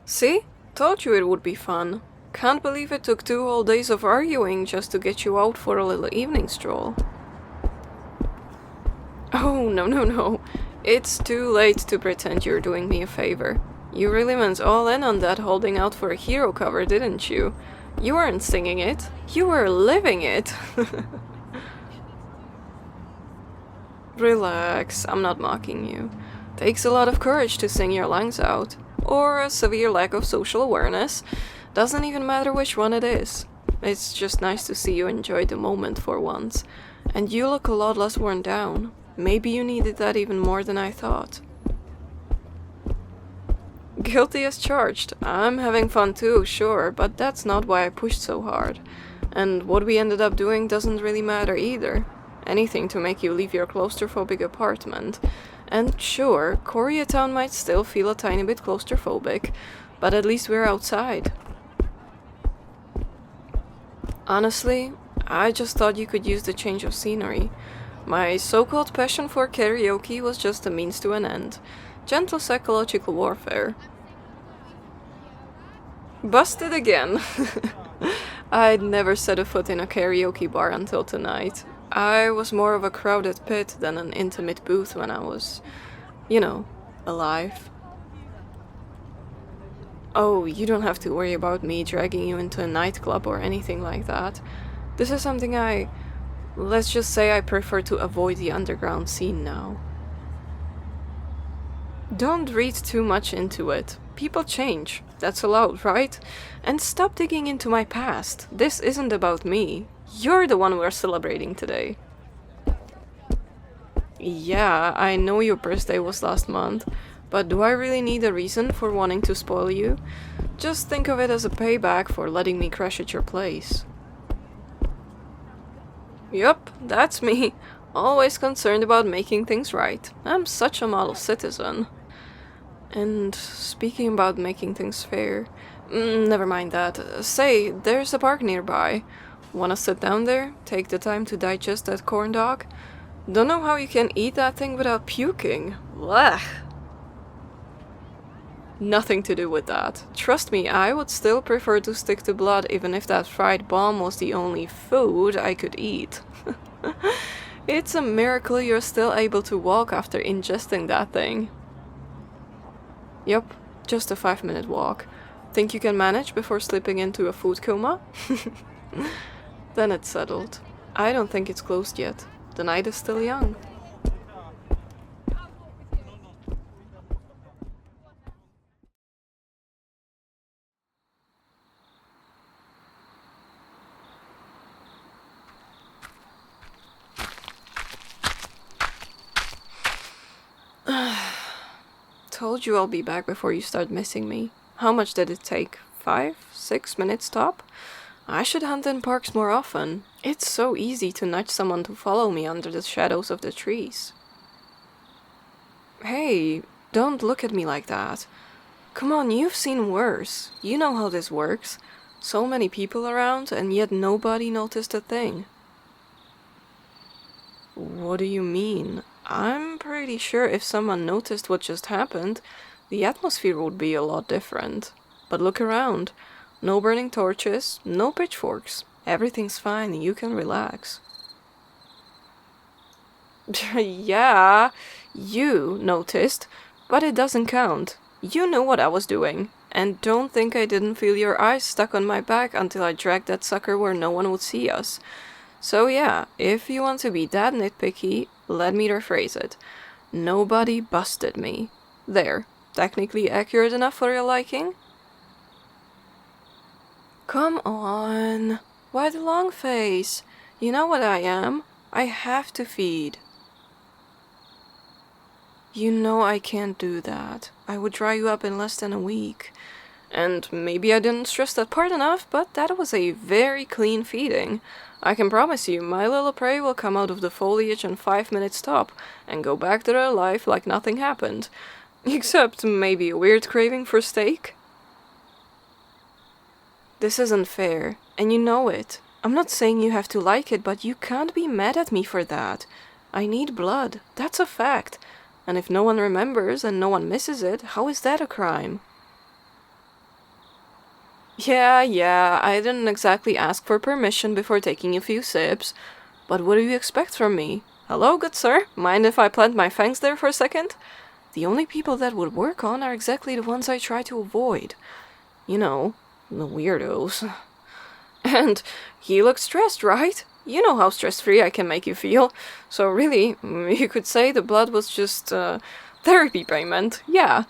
See? Told you it would be fun. Can't believe it took 2 whole days of arguing just to get you out for a little evening stroll. Oh, no. It's too late to pretend you're doing me a favor. You really went all in on that holding out for a hero cover, didn't you? You weren't singing it. You were living it. Relax, I'm not mocking you. Takes a lot of courage to sing your lungs out. Or a severe lack of social awareness. Doesn't even matter which one it is. It's just nice to see you enjoy the moment for once. And you look a lot less worn down. Maybe you needed that even more than I thought. Guilty as charged. I'm having fun too, sure, but that's not why I pushed so hard. And what we ended up doing doesn't really matter either. Anything to make you leave your claustrophobic apartment. And sure, Koreatown might still feel a tiny bit claustrophobic, but at least we're outside. Honestly, I just thought you could use the change of scenery. My so-called passion for karaoke was just a means to an end. Gentle psychological warfare. Busted again. I'd never set a foot in a karaoke bar until tonight. I was more of a crowded pit than an intimate booth when I was, alive. Oh, you don't have to worry about me dragging you into a nightclub or anything like that. This is something let's just say I prefer to avoid the underground scene now. Don't read too much into it. People change. That's allowed, right? And stop digging into my past. This isn't about me. You're the one we're celebrating today. Yeah, I know your birthday was last month, but do I really need a reason for wanting to spoil you? Just think of it as a payback for letting me crash at your place. Yup, that's me. Always concerned about making things right. I'm such a model citizen. And speaking about making things fair, never mind that. Say, there's a park nearby. Wanna sit down there? Take the time to digest that corn dog? Don't know how you can eat that thing without puking. Blech. Nothing to do with that. Trust me, I would still prefer to stick to blood even if that fried bomb was the only food I could eat. It's a miracle you're still able to walk after ingesting that thing. Yup, just a 5-minute walk. Think you can manage before slipping into a food coma? Then it's settled. I don't think it's closed yet. The night is still young. Told you I'll be back before you start missing me. How much did it take? 5, 6 minutes top? I should hunt in parks more often. It's so easy to nudge someone to follow me under the shadows of the trees. Hey, don't look at me like that. Come on, you've seen worse. You know how this works. So many people around, and yet nobody noticed a thing. What do you mean? I'm pretty sure if someone noticed what just happened, the atmosphere would be a lot different. But look around. No burning torches, no pitchforks. Everything's fine, you can relax. Yeah, you noticed, but it doesn't count. You knew what I was doing. And don't think I didn't feel your eyes stuck on my back until I dragged that sucker where no one would see us. So yeah, if you want to be that nitpicky, let me rephrase it. Nobody busted me. There, technically accurate enough for your liking? Come on. Why the long face? You know what I am. I have to feed. You know I can't do that. I would dry you up in less than a week. And maybe I didn't stress that part enough, but that was a very clean feeding. I can promise you, my little prey will come out of the foliage in 5 minutes top, and go back to their life like nothing happened. Except maybe a weird craving for steak? This isn't fair, and you know it. I'm not saying you have to like it, but you can't be mad at me for that. I need blood, that's a fact. And if no one remembers and no one misses it, how is that a crime? Yeah, I didn't exactly ask for permission before taking a few sips. But what do you expect from me? Hello, good sir. Mind if I plant my fangs there for a second? The only people that would work on are exactly the ones I try to avoid. You know, the weirdos. And he looks stressed, right? You know how stress-free I can make you feel. So really, you could say the blood was just, therapy payment. Yeah.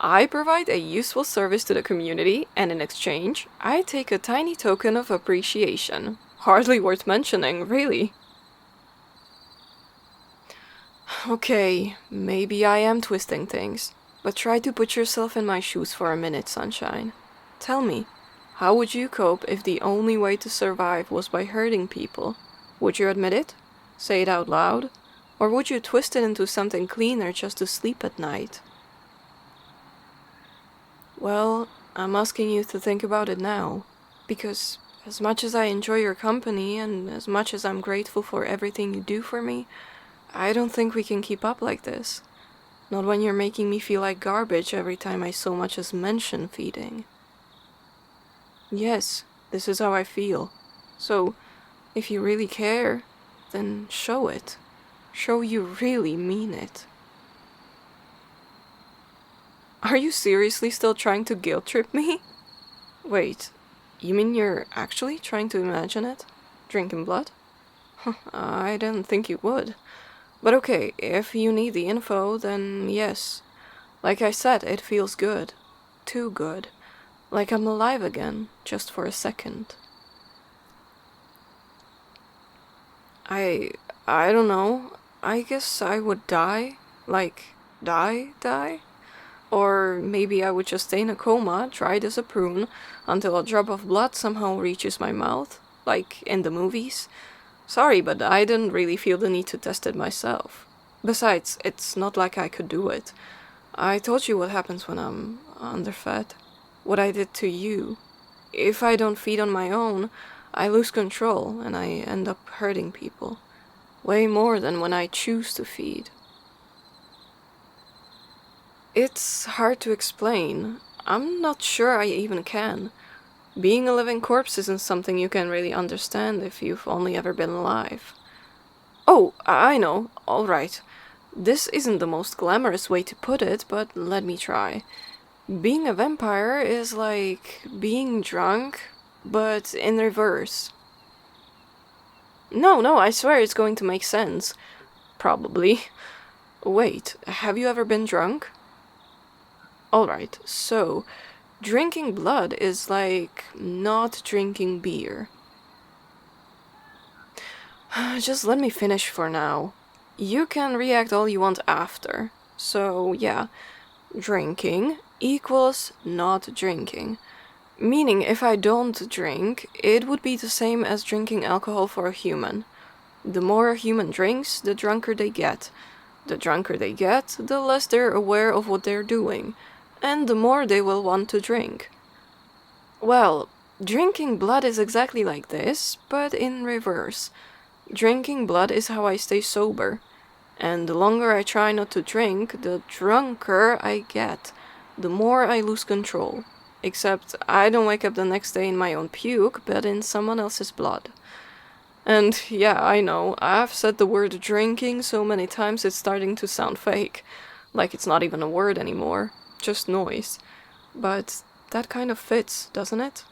I provide a useful service to the community, and in exchange, I take a tiny token of appreciation. Hardly worth mentioning, really. Okay, maybe I am twisting things, but try to put yourself in my shoes for a minute, sunshine. Tell me, how would you cope if the only way to survive was by hurting people? Would you admit it? Say it out loud? Or would you twist it into something cleaner just to sleep at night? Well, I'm asking you to think about it now, because as much as I enjoy your company and as much as I'm grateful for everything you do for me, I don't think we can keep up like this. Not when you're making me feel like garbage every time I so much as mention feeding. Yes, this is how I feel. So, if you really care, then show it. Show you really mean it. Are you seriously still trying to guilt trip me? Wait, you mean you're actually trying to imagine it? Drinking blood? I didn't think you would. But okay, if you need the info, then yes. Like I said, it feels good. Too good. Like I'm alive again, just for a second. I don't know. I guess I would die. Like, die? Or maybe I would just stay in a coma, dried as a prune, until a drop of blood somehow reaches my mouth, like in the movies. Sorry, but I didn't really feel the need to test it myself. Besides, it's not like I could do it. I told you what happens when I'm underfed. What I did to you. If I don't feed on my own, I lose control and I end up hurting people. Way more than when I choose to feed. It's hard to explain. I'm not sure I even can. Being a living corpse isn't something you can really understand if you've only ever been alive. Oh, I know. All right. This isn't the most glamorous way to put it, but let me try. Being a vampire is like being drunk, but in reverse. No, I swear it's going to make sense. Probably. Wait, have you ever been drunk? Alright, so drinking blood is like not drinking beer. Just let me finish for now. You can react all you want after. So, yeah, drinking equals not drinking. Meaning, if I don't drink, it would be the same as drinking alcohol for a human. The more a human drinks, the drunker they get. The drunker they get, the less they're aware of what they're doing, and the more they will want to drink. Well, drinking blood is exactly like this, but in reverse. Drinking blood is how I stay sober, and the longer I try not to drink, the drunker I get, the more I lose control. Except I don't wake up the next day in my own puke, but in someone else's blood. And yeah, I know, I've said the word drinking so many times it's starting to sound fake. Like it's not even a word anymore, just noise. But that kind of fits, doesn't it?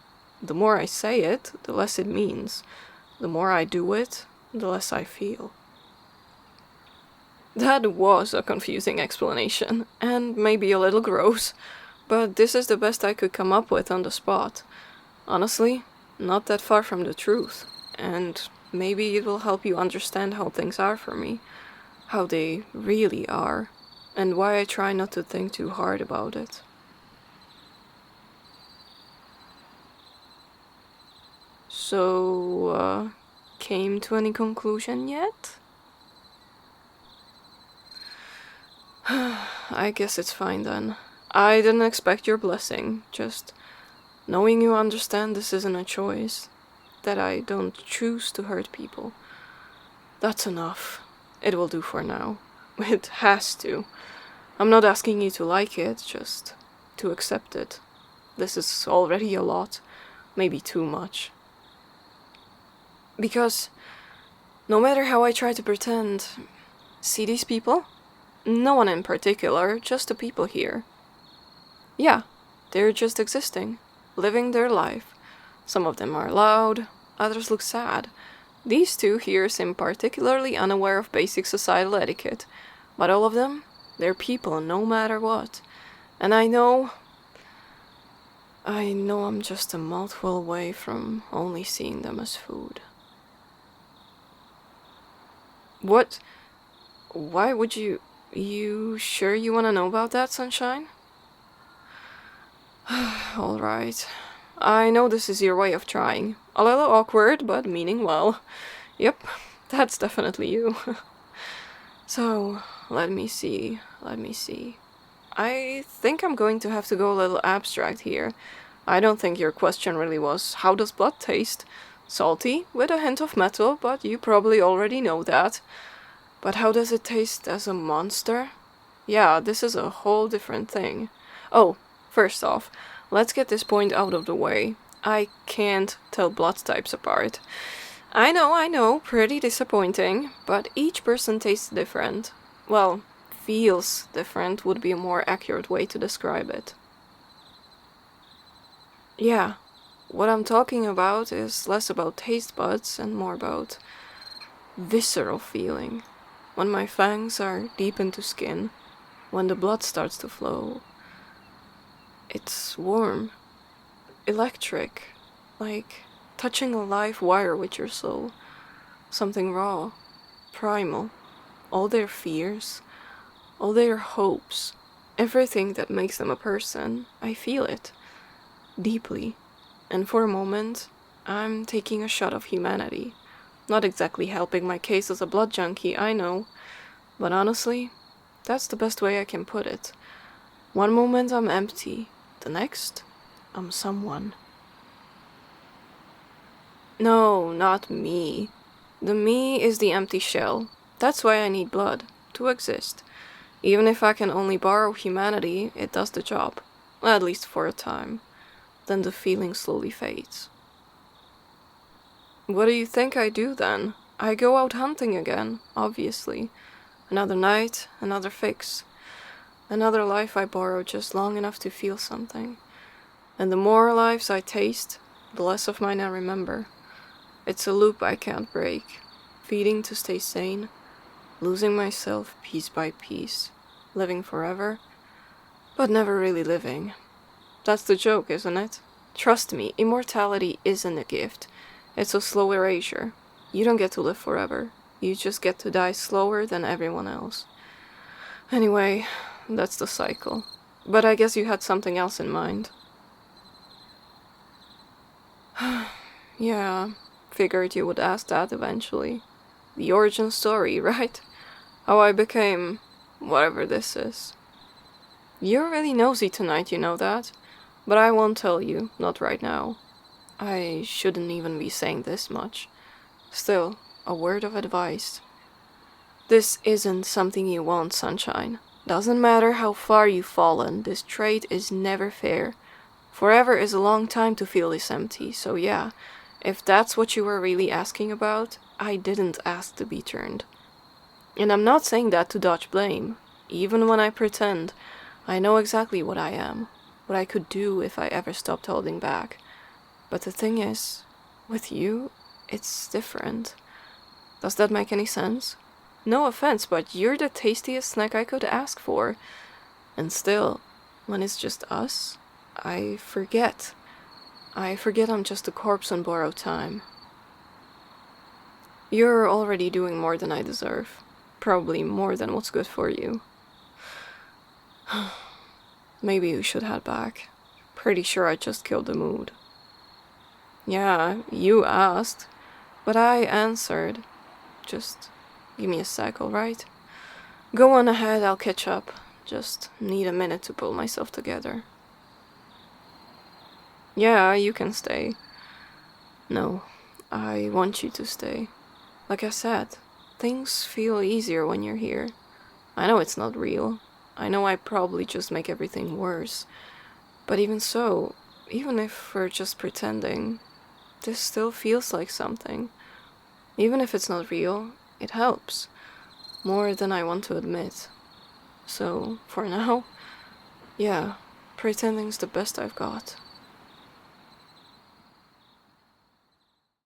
The more I say it, the less it means. The more I do it, the less I feel. That was a confusing explanation, and maybe a little gross, but this is the best I could come up with on the spot. Honestly, not that far from the truth, and maybe it will help you understand how things are for me, how they really are, and why I try not to think too hard about it. So, came to any conclusion yet? I guess it's fine then. I didn't expect your blessing, just knowing you understand this isn't a choice, that I don't choose to hurt people. That's enough. It will do for now. It has to. I'm not asking you to like it, just to accept it. This is already a lot. maybe too much. Because no matter how I try to pretend, see these people? No one in particular, just the people here. Yeah, they're just existing, living their life. Some of them are loud, others look sad. These two here seem particularly unaware of basic societal etiquette, but all of them, they're people no matter what. And I know I'm just a mouthful away from only seeing them as food. What? Why would you... You sure you want to know about that, Sunshine? Alright. I know this is your way of trying. A little awkward, but meaning well. Yep, that's definitely you. So, let me see. I think I'm going to have to go a little abstract here. I don't think your question really was, how does blood taste? Salty, with a hint of metal, but you probably already know that. But how does it taste as a monster? Yeah, this is a whole different thing. Oh, first off, let's get this point out of the way. I can't tell blood types apart. I know, pretty disappointing, but each person tastes different. Well, feels different would be a more accurate way to describe it. Yeah, what I'm talking about is less about taste buds and more about visceral feeling. When my fangs are deep into skin, when the blood starts to flow, it's warm, electric, like touching a live wire with your soul. Something raw, primal, all their fears, all their hopes, everything that makes them a person, I feel it, deeply. And for a moment, I'm taking a shot of humanity. Not exactly helping my case as a blood junkie, I know, but honestly, that's the best way I can put it. One moment I'm empty, the next, I'm someone. No, not me. The me is the empty shell. That's why I need blood, to exist. Even if I can only borrow humanity, it does the job. At least for a time. Then the feeling slowly fades. What do you think I do then? I go out hunting again, obviously. Another night, another fix. Another life I borrow just long enough to feel something. And the more lives I taste, the less of mine I remember. It's a loop I can't break. Feeding to stay sane, losing myself piece by piece, living forever, but never really living. That's the joke, isn't it? Trust me, immortality isn't a gift. It's a slow erasure. You don't get to live forever. You just get to die slower than everyone else. Anyway, that's the cycle. But I guess you had something else in mind. Yeah, figured you would ask that eventually. The origin story, right? How I became whatever this is. You're really nosy tonight, you know that? But I won't tell you, not right now. I shouldn't even be saying this much. Still, a word of advice. This isn't something you want, Sunshine. Doesn't matter how far you've fallen, this trait is never fair. Forever is a long time to feel this empty, so yeah, if that's what you were really asking about, I didn't ask to be turned. And I'm not saying that to dodge blame. Even when I pretend, I know exactly what I am, what I could do if I ever stopped holding back. But the thing is, with you, it's different. Does that make any sense? No offense, but you're the tastiest snack I could ask for. And still, when it's just us, I forget. I forget I'm just a corpse on borrowed time. You're already doing more than I deserve. Probably more than what's good for you. Maybe you should head back. Pretty sure I just killed the mood. Yeah, you asked, but I answered. Just give me a sec, alright? Go on ahead, I'll catch up. Just need a minute to pull myself together. Yeah, you can stay. No, I want you to stay. Like I said, things feel easier when you're here. I know it's not real. I know I probably just make everything worse. But even so, even if we're just pretending, this still feels like something. Even if it's not real, it helps. More than I want to admit. So, for now, yeah, pretending's the best I've got.